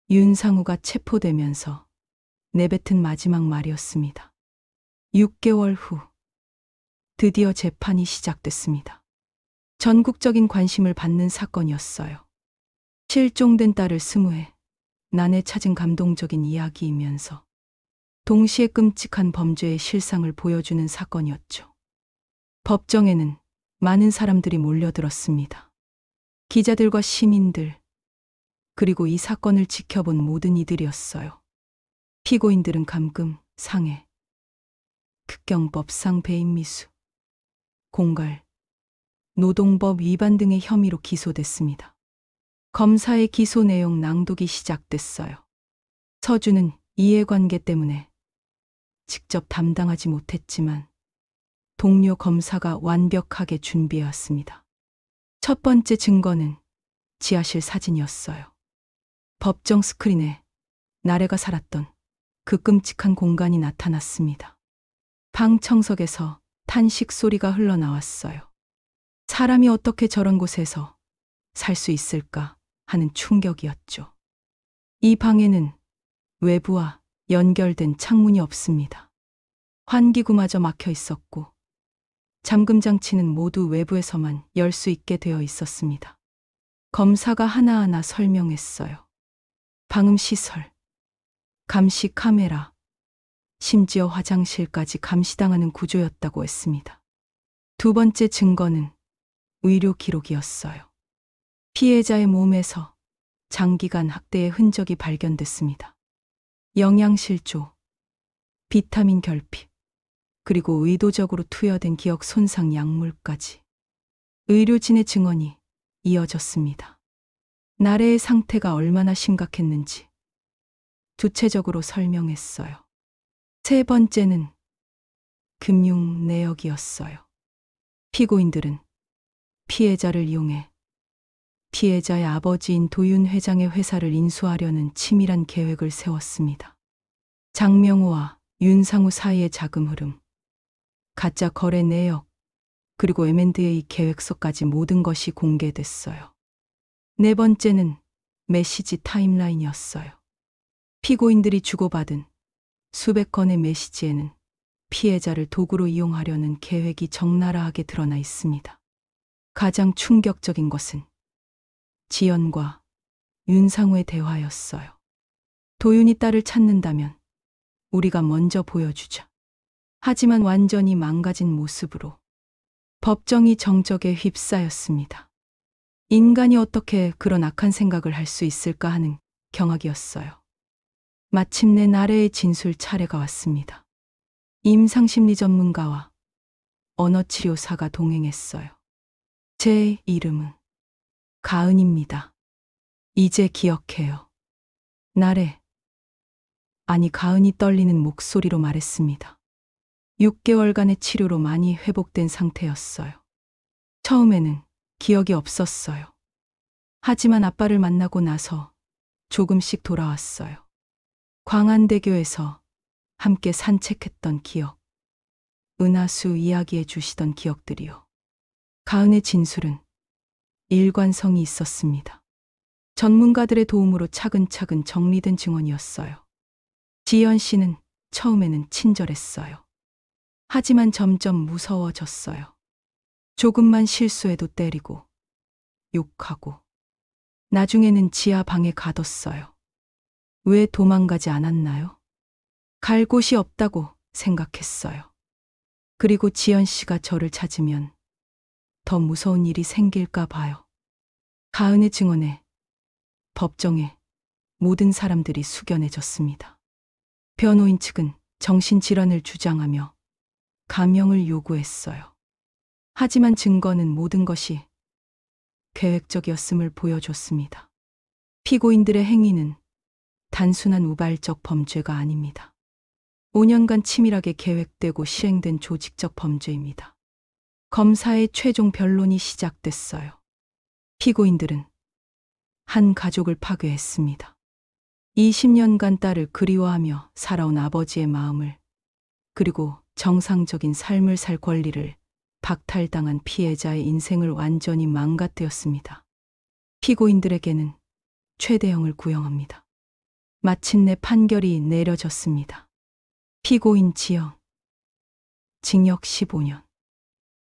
윤상우가 체포되면서 내뱉은 마지막 말이었습니다. 6개월 후 드디어 재판이 시작됐습니다. 전국적인 관심을 받는 사건이었어요. 실종된 딸을 스무해 난에 찾은 감동적인 이야기이면서 동시에 끔찍한 범죄의 실상을 보여주는 사건이었죠. 법정에는 많은 사람들이 몰려들었습니다. 기자들과 시민들, 그리고 이 사건을 지켜본 모든 이들이었어요. 피고인들은 감금, 상해, 극경법상 배임미수, 공갈, 노동법 위반 등의 혐의로 기소됐습니다. 검사의 기소 내용 낭독이 시작됐어요. 서준은 이해관계 때문에 직접 담당하지 못했지만 동료 검사가 완벽하게 준비해왔습니다. 첫 번째 증거는 지하실 사진이었어요. 법정 스크린에 나래가 살았던 그 끔찍한 공간이 나타났습니다. 방 청석에서 탄식 소리가 흘러나왔어요. 사람이 어떻게 저런 곳에서 살 수 있을까 하는 충격이었죠. 이 방에는 외부와 연결된 창문이 없습니다. 환기구마저 막혀 있었고 잠금 장치는 모두 외부에서만 열 수 있게 되어 있었습니다. 검사가 하나하나 설명했어요. 방음 시설, 감시 카메라, 심지어 화장실까지 감시당하는 구조였다고 했습니다. 두 번째 증거는 의료 기록이었어요. 피해자의 몸에서 장기간 학대의 흔적이 발견됐습니다. 영양실조, 비타민 결핍, 그리고 의도적으로 투여된 기억 손상 약물까지. 의료진의 증언이 이어졌습니다. 나래의 상태가 얼마나 심각했는지 구체적으로 설명했어요. 세 번째는 금융 내역이었어요. 피고인들은 피해자를 이용해 피해자의 아버지인 도윤 회장의 회사를 인수하려는 치밀한 계획을 세웠습니다. 장명호와 윤상우 사이의 자금 흐름, 가짜 거래 내역, 그리고 M&A 계획서까지 모든 것이 공개됐어요. 네 번째는 메시지 타임라인이었어요. 피고인들이 주고받은 수백 건의 메시지에는 피해자를 도구로 이용하려는 계획이 적나라하게 드러나 있습니다. 가장 충격적인 것은 지연과 윤상우의 대화였어요. 도윤이 딸을 찾는다면 우리가 먼저 보여주자. 하지만 완전히 망가진 모습으로 법정이 정적에 휩싸였습니다. 인간이 어떻게 그런 악한 생각을 할 수 있을까 하는 경악이었어요. 마침내 나래의 진술 차례가 왔습니다. 임상심리 전문가와 언어치료사가 동행했어요. 제 이름은 가은입니다. 이제 기억해요. 나래. 아니, 가은이 떨리는 목소리로 말했습니다. 6개월간의 치료로 많이 회복된 상태였어요. 처음에는 기억이 없었어요. 하지만 아빠를 만나고 나서 조금씩 돌아왔어요. 광안대교에서 함께 산책했던 기억, 은하수 이야기해 주시던 기억들이요. 가은의 진술은 일관성이 있었습니다. 전문가들의 도움으로 차근차근 정리된 증언이었어요. 지연 씨는 처음에는 친절했어요. 하지만 점점 무서워졌어요. 조금만 실수해도 때리고, 욕하고, 나중에는 지하 방에 가뒀어요. 왜 도망가지 않았나요? 갈 곳이 없다고 생각했어요. 그리고 지연 씨가 저를 찾으면 더 무서운 일이 생길까 봐요. 가은의 증언에 법정에 모든 사람들이 숙연해졌습니다. 변호인 측은 정신질환을 주장하며 감형을 요구했어요. 하지만 증거는 모든 것이 계획적이었음을 보여줬습니다. 피고인들의 행위는 단순한 우발적 범죄가 아닙니다. 5년간 치밀하게 계획되고 실행된 조직적 범죄입니다. 검사의 최종 변론이 시작됐어요. 피고인들은 한 가족을 파괴했습니다. 20년간 딸을 그리워하며 살아온 아버지의 마음을, 그리고 정상적인 삶을 살 권리를 박탈당한 피해자의 인생을 완전히 망가뜨렸습니다. 피고인들에게는 최대형을 구형합니다. 마침내 판결이 내려졌습니다. 피고인 지영, 징역 15년.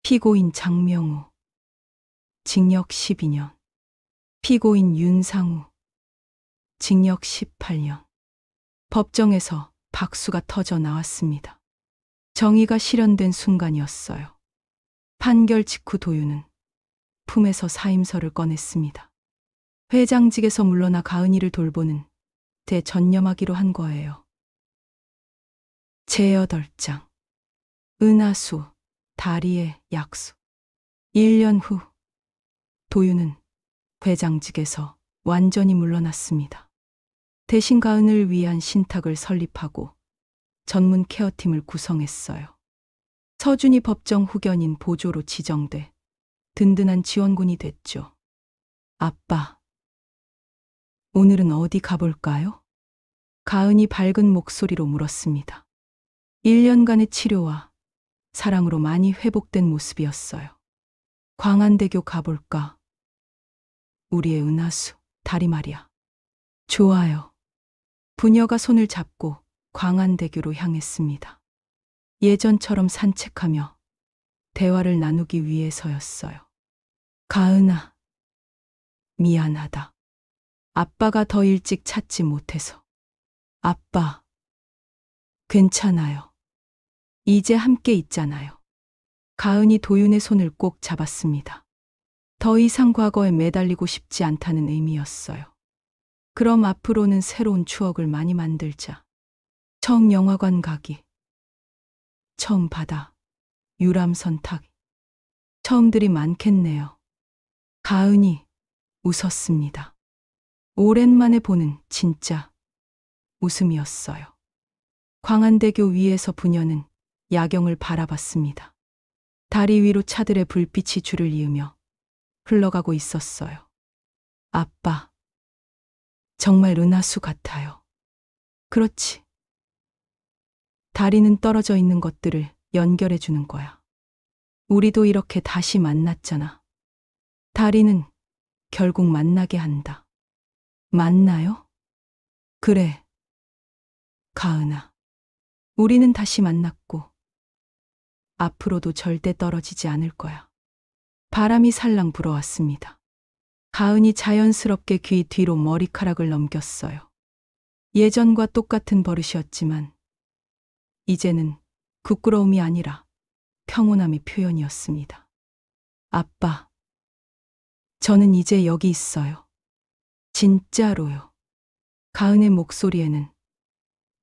피고인 장명호, 징역 12년. 피고인 윤상우, 징역 18년. 법정에서 박수가 터져 나왔습니다. 정의가 실현된 순간이었어요. 판결 직후 도윤은 품에서 사임서를 꺼냈습니다. 회장직에서 물러나 가은이를 돌보는 데 전념하기로 한 거예요. 제8장 은하수, 다리의 약수. 1년 후 도윤은 회장직에서 완전히 물러났습니다. 대신 가은을 위한 신탁을 설립하고 전문 케어팀을 구성했어요. 서준이 법정 후견인 보조로 지정돼 든든한 지원군이 됐죠. 아빠, 오늘은 어디 가볼까요? 가은이 밝은 목소리로 물었습니다. 1년간의 치료와 사랑으로 많이 회복된 모습이었어요. 광안대교 가볼까? 우리의 은하수, 다리 말이야. 좋아요. 부녀가 손을 잡고 광안대교로 향했습니다. 예전처럼 산책하며 대화를 나누기 위해서였어요. 가은아, 미안하다. 아빠가 더 일찍 찾지 못해서. 아빠, 괜찮아요. 이제 함께 있잖아요. 가은이 도윤의 손을 꼭 잡았습니다. 더 이상 과거에 매달리고 싶지 않다는 의미였어요. 그럼 앞으로는 새로운 추억을 많이 만들자. 처음 영화관 가기. 처음 바다, 유람선 타기. 처음들이 많겠네요. 가은이 웃었습니다. 오랜만에 보는 진짜 웃음이었어요. 광안대교 위에서 부녀는 야경을 바라봤습니다. 다리 위로 차들의 불빛이 줄을 이으며 흘러가고 있었어요. 아빠, 정말 은하수 같아요. 그렇지. 다리는 떨어져 있는 것들을 연결해 주는 거야. 우리도 이렇게 다시 만났잖아. 다리는 결국 만나게 한다. 맞나요? 그래. 가은아, 우리는 다시 만났고 앞으로도 절대 떨어지지 않을 거야. 바람이 살랑 불어왔습니다. 가은이 자연스럽게 귀 뒤로 머리카락을 넘겼어요. 예전과 똑같은 버릇이었지만 이제는 부끄러움이 아니라 평온함의 표현이었습니다. 아빠, 저는 이제 여기 있어요. 진짜로요. 가은의 목소리에는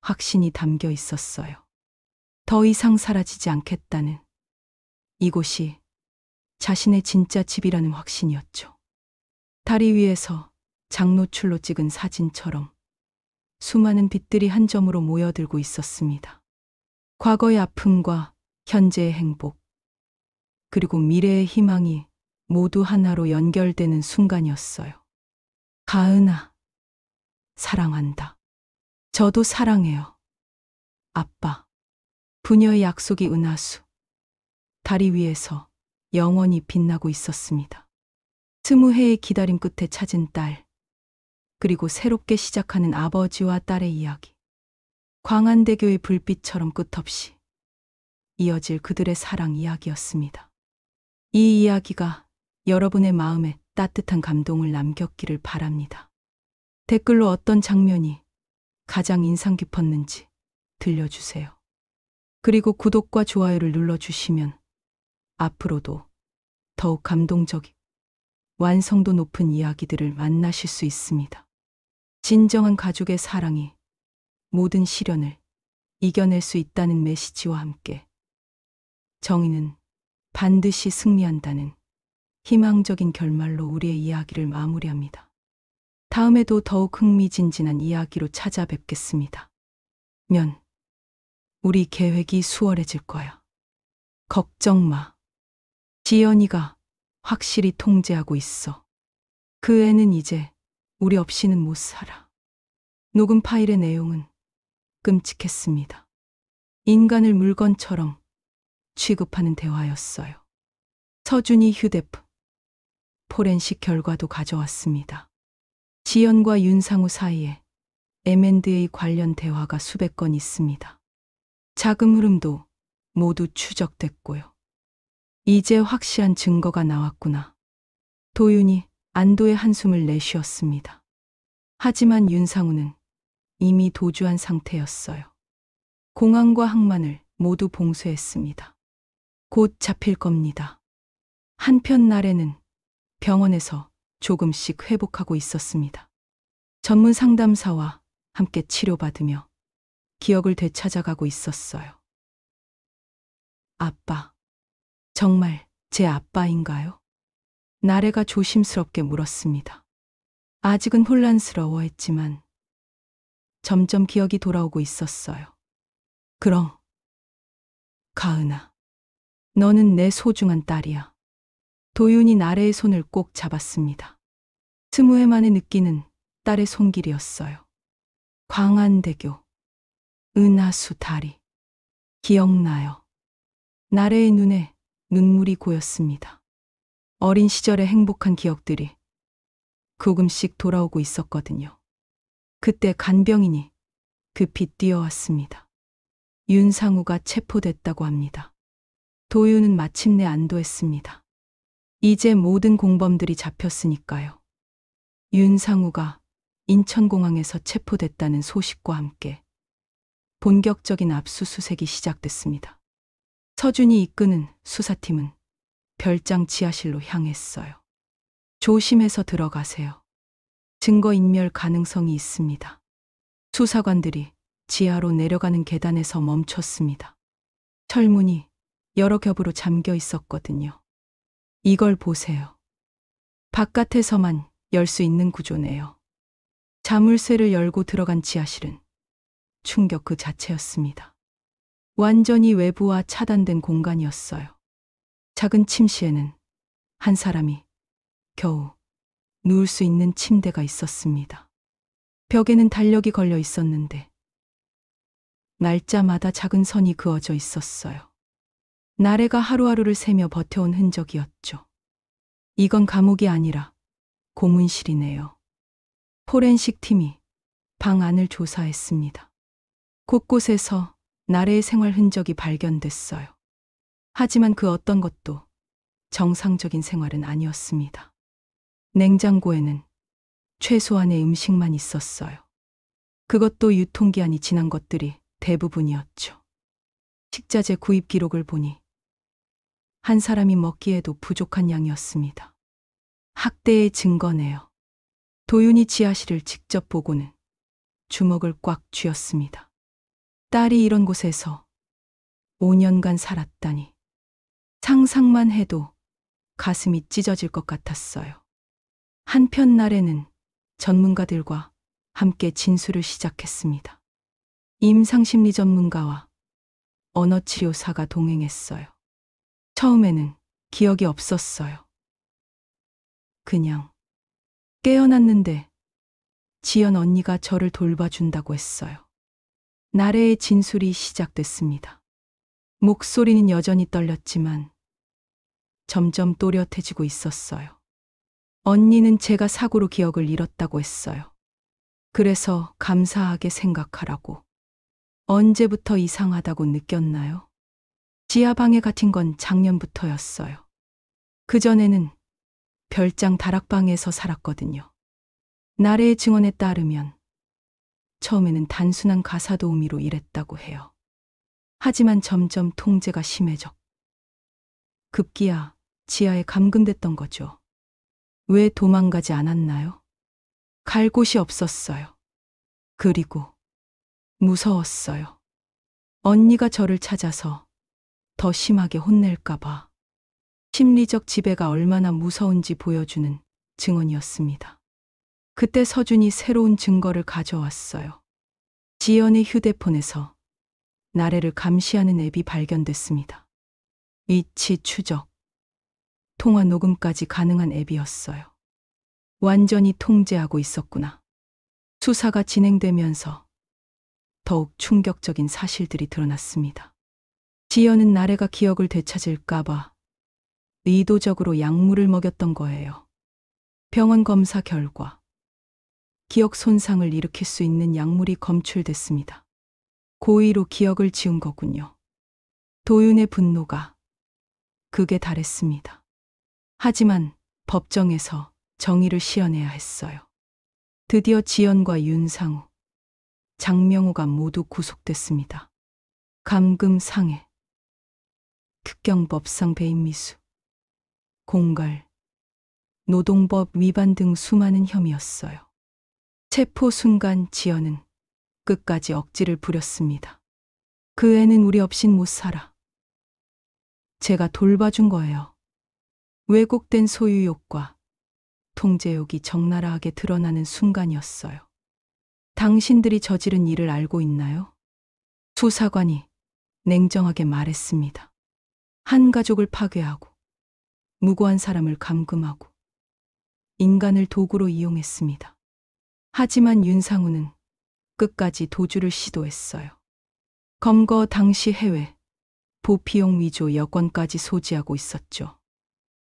확신이 담겨 있었어요. 더 이상 사라지지 않겠다는, 이곳이 자신의 진짜 집이라는 확신이었죠. 다리 위에서 장노출로 찍은 사진처럼 수많은 빛들이 한 점으로 모여들고 있었습니다. 과거의 아픔과 현재의 행복, 그리고 미래의 희망이 모두 하나로 연결되는 순간이었어요. 가은아, 사랑한다. 저도 사랑해요. 아빠. 부녀의 약속이 은하수, 다리 위에서 영원히 빛나고 있었습니다. 20해의 기다림 끝에 찾은 딸, 그리고 새롭게 시작하는 아버지와 딸의 이야기. 광안대교의 불빛처럼 끝없이 이어질 그들의 사랑 이야기였습니다. 이 이야기가 여러분의 마음에 따뜻한 감동을 남겼기를 바랍니다. 댓글로 어떤 장면이 가장 인상 깊었는지 들려주세요. 그리고 구독과 좋아요를 눌러주시면 앞으로도 더욱 감동적이고 완성도 높은 이야기들을 만나실 수 있습니다. 진정한 가족의 사랑이 모든 시련을 이겨낼 수 있다는 메시지와 함께 정의는 반드시 승리한다는 희망적인 결말로 우리의 이야기를 마무리합니다. 다음에도 더욱 흥미진진한 이야기로 찾아뵙겠습니다. 우리 계획이 수월해질 거야. 걱정 마. 지연이가 확실히 통제하고 있어. 그 애는 이제 우리 없이는 못 살아. 녹음 파일의 내용은 끔찍했습니다. 인간을 물건처럼 취급하는 대화였어요. 서준이 휴대폰, 포렌식 결과도 가져왔습니다. 지연과 윤상우 사이에 M&A 관련 대화가 수백 건 있습니다. 자금 흐름도 모두 추적됐고요. 이제 확실한 증거가 나왔구나. 도윤이 안도의 한숨을 내쉬었습니다. 하지만 윤상우는 이미 도주한 상태였어요. 공항과 항만을 모두 봉쇄했습니다. 곧 잡힐 겁니다. 한편 나래는 병원에서 조금씩 회복하고 있었습니다. 전문 상담사와 함께 치료받으며 기억을 되찾아가고 있었어요. 아빠, 정말 제 아빠인가요? 나래가 조심스럽게 물었습니다. 아직은 혼란스러워했지만 점점 기억이 돌아오고 있었어요. 그럼, 가은아, 너는 내 소중한 딸이야. 도윤이 나래의 손을 꼭 잡았습니다. 20회 만에 느끼는 딸의 손길이었어요. 광안대교, 은하수 다리. 기억나요. 나래의 눈에 눈물이 고였습니다. 어린 시절의 행복한 기억들이 조금씩 돌아오고 있었거든요. 그때 간병인이 급히 뛰어왔습니다. 윤상우가 체포됐다고 합니다. 도윤은 마침내 안도했습니다. 이제 모든 공범들이 잡혔으니까요. 윤상우가 인천공항에서 체포됐다는 소식과 함께 본격적인 압수수색이 시작됐습니다. 서준이 이끄는 수사팀은 별장 지하실로 향했어요. 조심해서 들어가세요. 증거인멸 가능성이 있습니다. 수사관들이 지하로 내려가는 계단에서 멈췄습니다. 철문이 여러 겹으로 잠겨 있었거든요. 이걸 보세요. 바깥에서만 열 수 있는 구조네요. 자물쇠를 열고 들어간 지하실은 충격 그 자체였습니다. 완전히 외부와 차단된 공간이었어요. 작은 침실에는 한 사람이 겨우 누울 수 있는 침대가 있었습니다. 벽에는 달력이 걸려 있었는데 날짜마다 작은 선이 그어져 있었어요. 나래가 하루하루를 세며 버텨온 흔적이었죠. 이건 감옥이 아니라 고문실이네요. 포렌식 팀이 방 안을 조사했습니다. 곳곳에서 나래의 생활 흔적이 발견됐어요. 하지만 그 어떤 것도 정상적인 생활은 아니었습니다. 냉장고에는 최소한의 음식만 있었어요. 그것도 유통기한이 지난 것들이 대부분이었죠. 식자재 구입 기록을 보니 한 사람이 먹기에도 부족한 양이었습니다. 학대의 증거네요. 도윤이 지하실을 직접 보고는 주먹을 꽉 쥐었습니다. 딸이 이런 곳에서 5년간 살았다니. 상상만 해도 가슴이 찢어질 것 같았어요. 한편 나래는 전문가들과 함께 진술을 시작했습니다. 임상심리 전문가와 언어치료사가 동행했어요. 처음에는 기억이 없었어요. 그냥 깨어났는데 지연 언니가 저를 돌봐준다고 했어요. 나래의 진술이 시작됐습니다. 목소리는 여전히 떨렸지만 점점 또렷해지고 있었어요. 언니는 제가 사고로 기억을 잃었다고 했어요. 그래서 감사하게 생각하라고. 언제부터 이상하다고 느꼈나요? 지하방에 갇힌 건 작년부터였어요. 그전에는 별장 다락방에서 살았거든요. 나래의 증언에 따르면 처음에는 단순한 가사도우미로 일했다고 해요. 하지만 점점 통제가 심해졌고 급기야 지하에 감금됐던 거죠. 왜 도망가지 않았나요? 갈 곳이 없었어요. 그리고 무서웠어요. 언니가 저를 찾아서 더 심하게 혼낼까봐. 심리적 지배가 얼마나 무서운지 보여주는 증언이었습니다. 그때 서준이 새로운 증거를 가져왔어요. 지연의 휴대폰에서 나래를 감시하는 앱이 발견됐습니다. 위치 추적, 통화 녹음까지 가능한 앱이었어요. 완전히 통제하고 있었구나. 수사가 진행되면서 더욱 충격적인 사실들이 드러났습니다. 지연은 나래가 기억을 되찾을까봐 의도적으로 약물을 먹였던 거예요. 병원 검사 결과 기억 손상을 일으킬 수 있는 약물이 검출됐습니다. 고의로 기억을 지운 거군요. 도윤의 분노가 극에 달했습니다. 하지만 법정에서 정의를 시현해야 했어요. 드디어 지연과 윤상우, 장명호가 모두 구속됐습니다. 감금 상해, 특경법상 배임미수, 공갈, 노동법 위반 등 수많은 혐의였어요. 체포 순간 지연은 끝까지 억지를 부렸습니다. 그 애는 우리 없인 못 살아. 제가 돌봐준 거예요. 왜곡된 소유욕과 통제욕이 적나라하게 드러나는 순간이었어요. 당신들이 저지른 일을 알고 있나요? 수사관이 냉정하게 말했습니다. 한 가족을 파괴하고 무고한 사람을 감금하고 인간을 도구로 이용했습니다. 하지만 윤상우는 끝까지 도주를 시도했어요. 검거 당시 해외 보피용 위조 여권까지 소지하고 있었죠.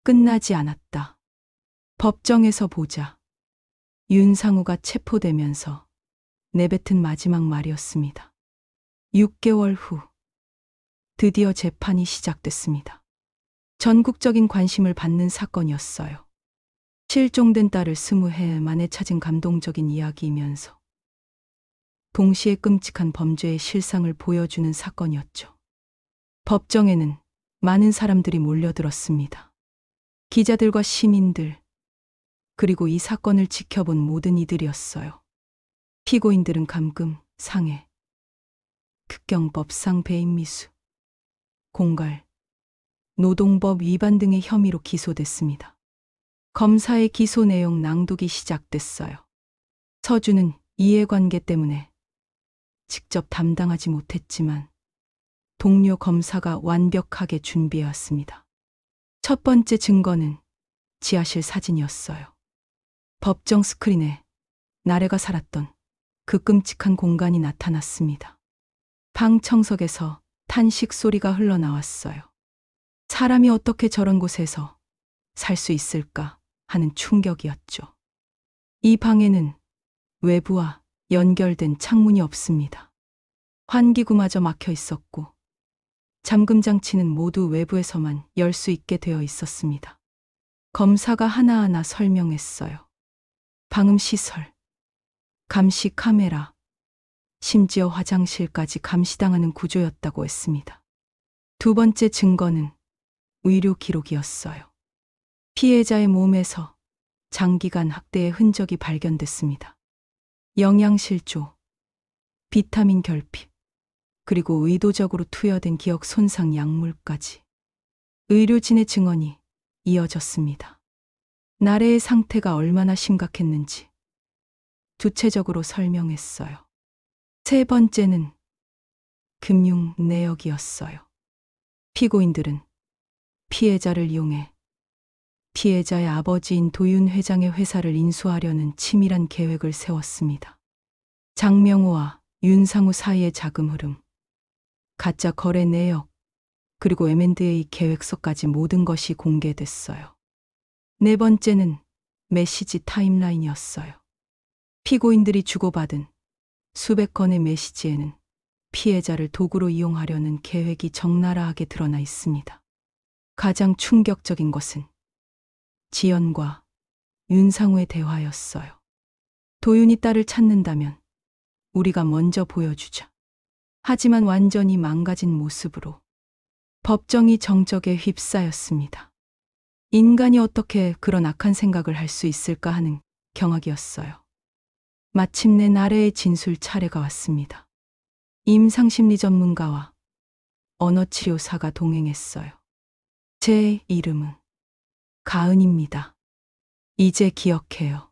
끝나지 않았다. 법정에서 보자. 윤상우가 체포되면서 내뱉은 마지막 말이었습니다. 6개월 후 드디어 재판이 시작됐습니다. 전국적인 관심을 받는 사건이었어요. 실종된 딸을 20해 만에 찾은 감동적인 이야기이면서 동시에 끔찍한 범죄의 실상을 보여주는 사건이었죠. 법정에는 많은 사람들이 몰려들었습니다. 기자들과 시민들, 그리고 이 사건을 지켜본 모든 이들이었어요. 피고인들은 감금, 상해, 특경법상 배임미수, 공갈, 노동법 위반 등의 혐의로 기소됐습니다. 검사의 기소 내용 낭독이 시작됐어요. 서준은 이해관계 때문에 직접 담당하지 못했지만 동료 검사가 완벽하게 준비해왔습니다. 첫 번째 증거는 지하실 사진이었어요. 법정 스크린에 나래가 살았던 그 끔찍한 공간이 나타났습니다. 방 청석에서 탄식 소리가 흘러나왔어요. 사람이 어떻게 저런 곳에서 살 수 있을까 하는 충격이었죠. 이 방에는 외부와 연결된 창문이 없습니다. 환기구마저 막혀 있었고 잠금 장치는 모두 외부에서만 열 수 있게 되어 있었습니다. 검사가 하나하나 설명했어요. 방음 시설, 감시 카메라, 심지어 화장실까지 감시당하는 구조였다고 했습니다. 두 번째 증거는 의료 기록이었어요. 피해자의 몸에서 장기간 학대의 흔적이 발견됐습니다. 영양실조, 비타민 결핍, 그리고 의도적으로 투여된 기억 손상 약물까지. 의료진의 증언이 이어졌습니다. 나래의 상태가 얼마나 심각했는지 구체적으로 설명했어요. 세 번째는 금융 내역이었어요. 피고인들은 피해자를 이용해 피해자의 아버지인 도윤 회장의 회사를 인수하려는 치밀한 계획을 세웠습니다. 장명호와 윤상우 사이의 자금 흐름, 가짜 거래 내역, 그리고 M&A 계획서까지 모든 것이 공개됐어요. 네 번째는 메시지 타임라인이었어요. 피고인들이 주고받은 수백 건의 메시지에는 피해자를 도구로 이용하려는 계획이 적나라하게 드러나 있습니다. 가장 충격적인 것은 지연과 윤상우의 대화였어요. 도윤이 딸을 찾는다면 우리가 먼저 보여주자. 하지만 완전히 망가진 모습으로 법정이 정적에 휩싸였습니다. 인간이 어떻게 그런 악한 생각을 할 수 있을까 하는 경악이었어요. 마침내 나래의 진술 차례가 왔습니다. 임상심리 전문가와 언어치료사가 동행했어요. 제 이름은 가은입니다. 이제 기억해요.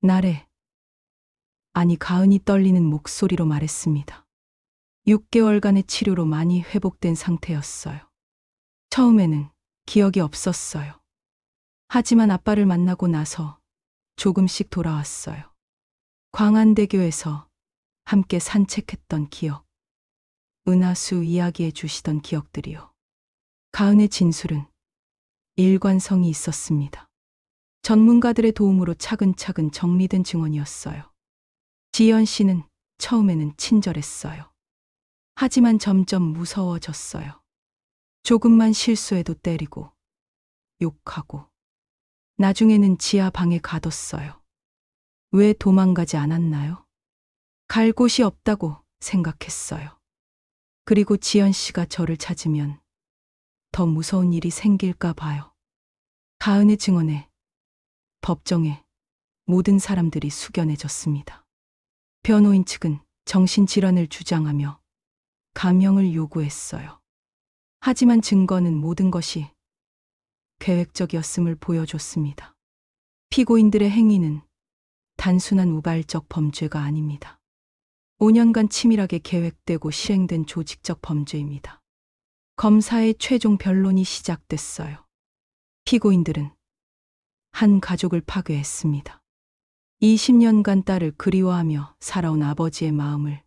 나래. 아니, 가은이 떨리는 목소리로 말했습니다. 6개월간의 치료로 많이 회복된 상태였어요. 처음에는 기억이 없었어요. 하지만 아빠를 만나고 나서 조금씩 돌아왔어요. 광안대교에서 함께 산책했던 기억, 은하수 이야기해 주시던 기억들이요. 가은의 진술은 일관성이 있었습니다. 전문가들의 도움으로 차근차근 정리된 증언이었어요. 지연 씨는 처음에는 친절했어요. 하지만 점점 무서워졌어요. 조금만 실수해도 때리고, 욕하고, 나중에는 지하 방에 가뒀어요. 왜 도망가지 않았나요? 갈 곳이 없다고 생각했어요. 그리고 지연 씨가 저를 찾으면 더 무서운 일이 생길까 봐요. 가은의 증언에, 법정에 모든 사람들이 숙연해졌습니다. 변호인 측은 정신질환을 주장하며 감형을 요구했어요. 하지만 증거는 모든 것이 계획적이었음을 보여줬습니다. 피고인들의 행위는 단순한 우발적 범죄가 아닙니다. 5년간 치밀하게 계획되고 실행된 조직적 범죄입니다. 검사의 최종 변론이 시작됐어요. 피고인들은 한 가족을 파괴했습니다. 20년간 딸을 그리워하며 살아온 아버지의 마음을,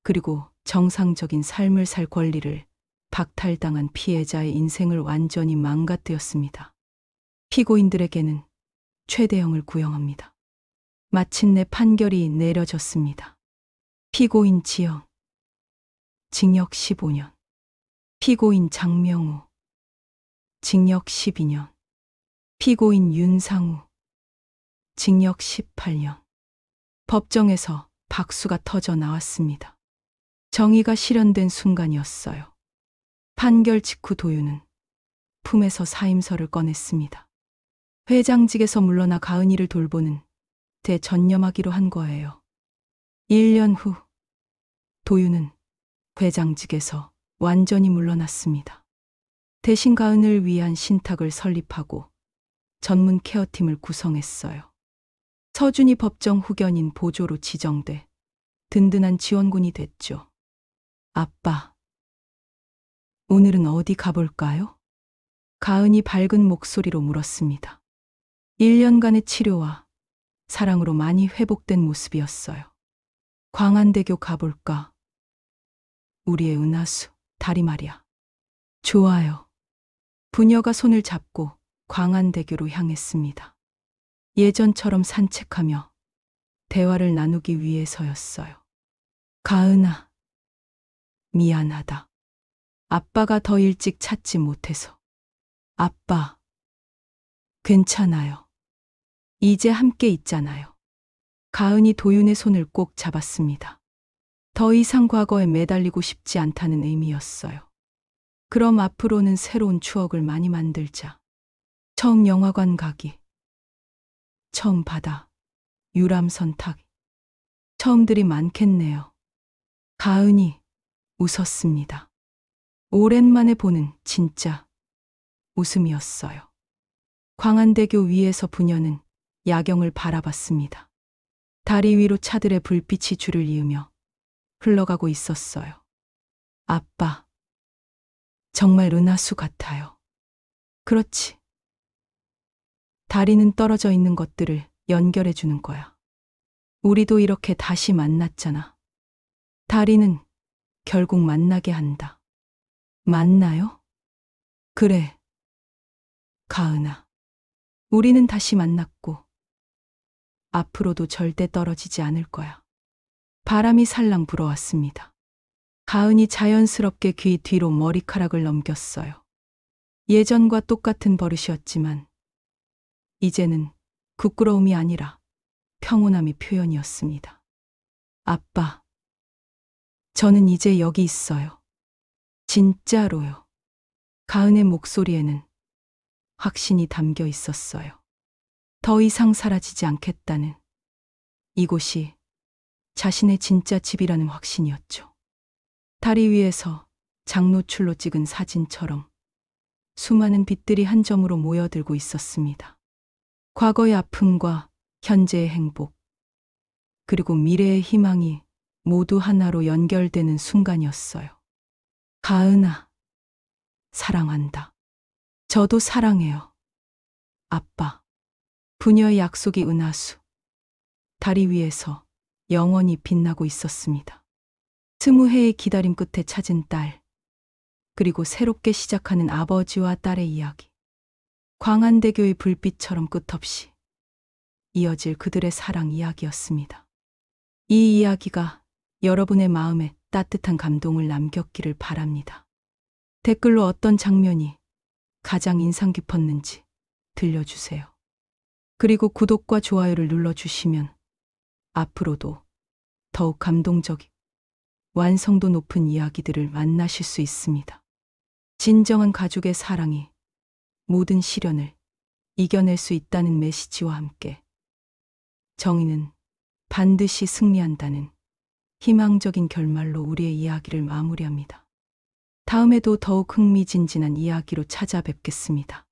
그리고 정상적인 삶을 살 권리를 박탈당한 피해자의 인생을 완전히 망가뜨렸습니다. 피고인들에게는 최대형을 구형합니다. 마침내 판결이 내려졌습니다. 피고인 지영, 징역 15년. 피고인 장명우, 징역 12년. 피고인 윤상우, 징역 18년. 법정에서 박수가 터져 나왔습니다. 정의가 실현된 순간이었어요. 판결 직후 도윤은 품에서 사임서를 꺼냈습니다. 회장직에서 물러나 가은이를 돌보는 데 전념하기로 한 거예요. 1년 후 도윤은 회장직에서 완전히 물러났습니다. 대신 가은을 위한 신탁을 설립하고 전문 케어팀을 구성했어요. 서준이 법정 후견인 보조로 지정돼 든든한 지원군이 됐죠. 아빠, 오늘은 어디 가볼까요? 가은이 밝은 목소리로 물었습니다. 1년간의 치료와 사랑으로 많이 회복된 모습이었어요. 광안대교 가볼까? 우리의 은하수, 다리 말이야. 좋아요. 부녀가 손을 잡고 광안대교로 향했습니다. 예전처럼 산책하며 대화를 나누기 위해서였어요. 가은아, 미안하다. 아빠가 더 일찍 찾지 못해서. 아빠, 괜찮아요. 이제 함께 있잖아요. 가은이 도윤의 손을 꼭 잡았습니다. 더 이상 과거에 매달리고 싶지 않다는 의미였어요. 그럼 앞으로는 새로운 추억을 많이 만들자. 처음 영화관 가기. 처음 바다, 유람선 타기. 처음들이 많겠네요. 가은이 웃었습니다. 오랜만에 보는 진짜 웃음이었어요. 광안대교 위에서 부녀는 야경을 바라봤습니다. 다리 위로 차들의 불빛이 줄을 이으며 흘러가고 있었어요. 아빠, 정말 은하수 같아요. 그렇지. 다리는 떨어져 있는 것들을 연결해 주는 거야. 우리도 이렇게 다시 만났잖아. 다리는 결국 만나게 한다. 맞나요? 그래. 가은아, 우리는 다시 만났고 앞으로도 절대 떨어지지 않을 거야. 바람이 살랑 불어왔습니다. 가은이 자연스럽게 귀 뒤로 머리카락을 넘겼어요. 예전과 똑같은 버릇이었지만 이제는 부끄러움이 아니라 평온함의 표현이었습니다. 아빠, 저는 이제 여기 있어요. 진짜로요. 가은의 목소리에는 확신이 담겨 있었어요. 더 이상 사라지지 않겠다는, 이곳이 자신의 진짜 집이라는 확신이었죠. 다리 위에서 장노출로 찍은 사진처럼 수많은 빛들이 한 점으로 모여들고 있었습니다. 과거의 아픔과 현재의 행복, 그리고 미래의 희망이 모두 하나로 연결되는 순간이었어요. 가은아, 사랑한다. 저도 사랑해요. 아빠. 부녀의 약속이 은하수, 다리 위에서 영원히 빛나고 있었습니다. 20해의 기다림 끝에 찾은 딸, 그리고 새롭게 시작하는 아버지와 딸의 이야기. 광안대교의 불빛처럼 끝없이 이어질 그들의 사랑 이야기였습니다. 이 이야기가 여러분의 마음에 따뜻한 감동을 남겼기를 바랍니다. 댓글로 어떤 장면이 가장 인상 깊었는지 들려주세요. 그리고 구독과 좋아요를 눌러주시면 앞으로도 더욱 감동적이고 완성도 높은 이야기들을 만나실 수 있습니다. 진정한 가족의 사랑이 모든 시련을 이겨낼 수 있다는 메시지와 함께 정의는 반드시 승리한다는 희망적인 결말로 우리의 이야기를 마무리합니다. 다음에도 더욱 흥미진진한 이야기로 찾아뵙겠습니다.